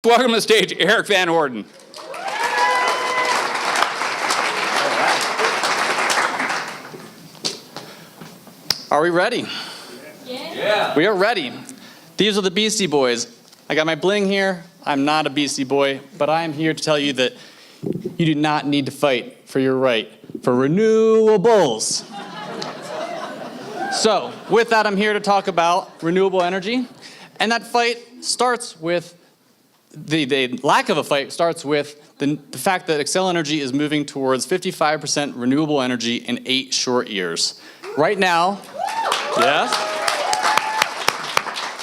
Welcome to the stage, Eric Van Orden. Are we ready? Yeah. We are ready. These are the Beastie Boys. I got my bling here. I'm not a Beastie Boy, but I am here to tell you that you do not need to fight for your right for renewables. So, with that, I'm here to talk about renewable energy. And that fight starts with, the lack of a fight starts with the fact that Xcel Energy is moving towards 55% renewable energy in 8 short years. Right now, yes?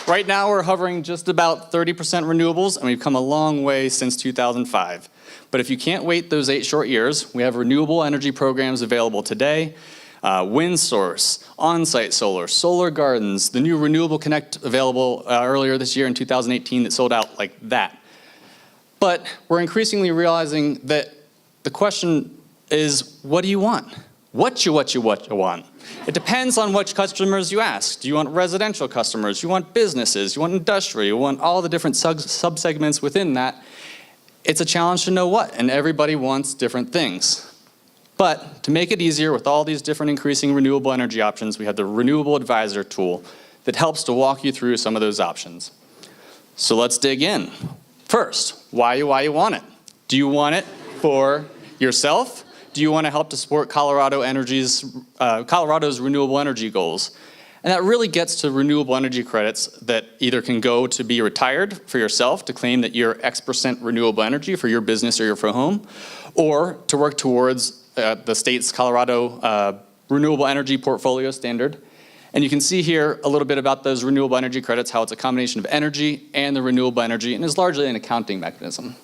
Right now we're hovering just about 30% renewables, and we've come a long way since 2005. But if you can't wait those 8 short years, we have renewable energy programs available today. Wind source, on-site solar, solar gardens, the new Renewable Connect available earlier this year in 2018 that sold out like that. But we're increasingly realizing that the question is, what do you want? What you want? It depends on what customers you ask. Do you want residential customers? Do you want businesses? Do you want industrial? You want all the different subsegments within that. It's a challenge to know what, and everybody wants different things. But to make it easier with all these different increasing renewable energy options, we have the Renewable Advisor tool that helps to walk you through some of those options. So let's dig in. First, why you want it? Do you want it for yourself? Do you want to help to support Colorado's renewable energy goals? And that really gets to renewable energy credits that either can go to be retired for yourself to claim that you're X% renewable energy for your business or your home, or to work towards the state's Colorado renewable energy portfolio standard. And you can see here a little bit about those renewable energy credits, how it's a combination of energy and the renewable energy, and is largely an accounting mechanism.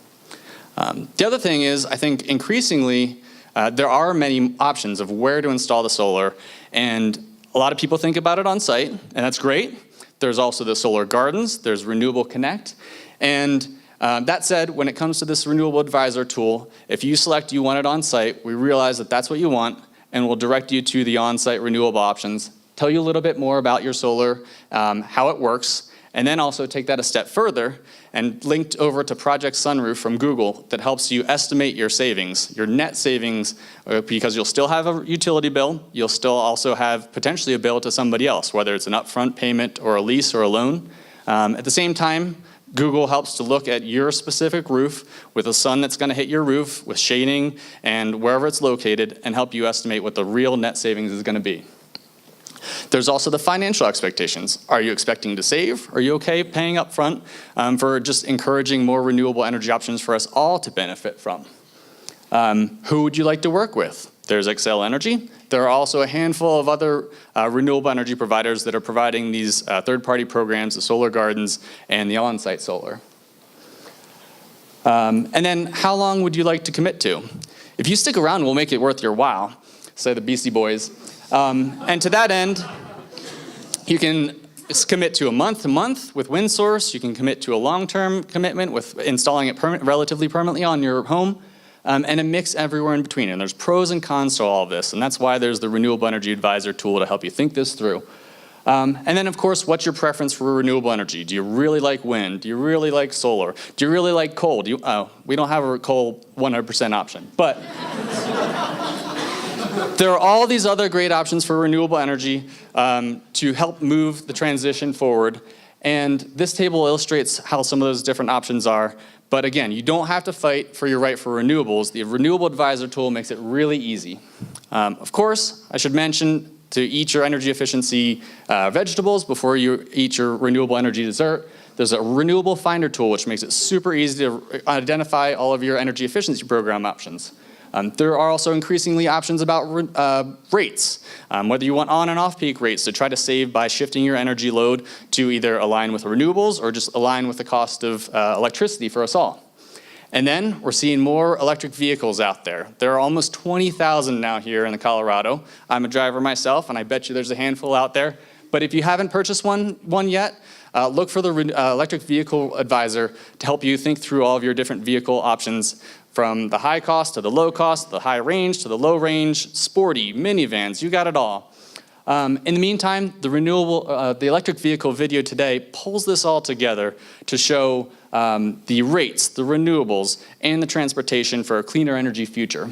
The other thing is, I think increasingly, there are many options of where to install the solar, and a lot of people think about it on site, and that's great. There's also the solar gardens, there's Renewable Connect, and that said, when it comes to this Renewable Advisor tool, if you select you want it on site, we realize that that's what you want, and we'll direct you to the on-site renewable options, tell you a little bit more about your solar, how it works, and then also take that a step further and linked over to Project Sunroof from Google that helps you estimate your savings, your net savings, because you'll still have a utility bill, you'll still also have potentially a bill to somebody else, whether it's an upfront payment or a lease or a loan. At the same time, Google helps to look at your specific roof with the sun that's going to hit your roof, with shading, and wherever it's located, and help you estimate what the real net savings is going to be. There's also the financial expectations. Are you expecting to save? Are you okay paying up front for just encouraging more renewable energy options for us all to benefit from? Who would you like to work with? There's Xcel Energy. There are also a handful of other renewable energy providers that are providing these third-party programs, the solar gardens, and the on-site solar. And then how long would you like to commit to? If you stick around, we'll make it worth your while, say the Beastie Boys. And to that end, you can commit to a month-to-month with wind source. You can commit to a long-term commitment with installing it relatively permanently on your home. And a mix everywhere in between. And there's pros and cons to all of this, and that's why there's the Renewable Energy Advisor tool to help you think this through. And then, of course, what's your preference for renewable energy? Do you really like wind? Do you really like solar? Do you really like coal? We don't have a coal 100% option, but there are all these other great options for renewable energy to help move the transition forward. And this table illustrates how some of those different options are. But again, you don't have to fight for your right for renewables. The Renewable Advisor tool makes it really easy. Of course, I should mention to eat your energy efficiency vegetables before you eat your renewable energy dessert. There's a Renewable Finder tool, which makes it super easy to identify all of your energy efficiency program options. There are also increasingly options about rates, whether you want on and off peak rates to try to save by shifting your energy load to either align with renewables or just align with the cost of electricity for us all. And then we're seeing more electric vehicles out there. There are almost 20,000 now here in Colorado. I'm a driver myself, and I bet you there's a handful out there. But if you haven't purchased one yet, look for the Electric Vehicle Advisor to help you think through all of your different vehicle options, from the high cost to the low cost, the high range to the low range, sporty, minivans, you got it all. In the meantime, the electric vehicle video today pulls this all together to show the rates, the renewables, and the transportation for a cleaner energy future.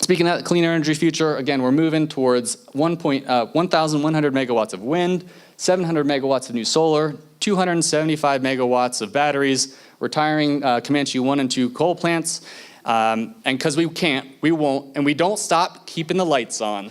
Speaking of that cleaner energy future, again, we're moving towards 1,100 megawatts of wind, 700 megawatts of new solar, 275 megawatts of batteries, retiring Comanche 1 and 2 coal plants, and because we can't, we won't, and we don't stop keeping the lights on.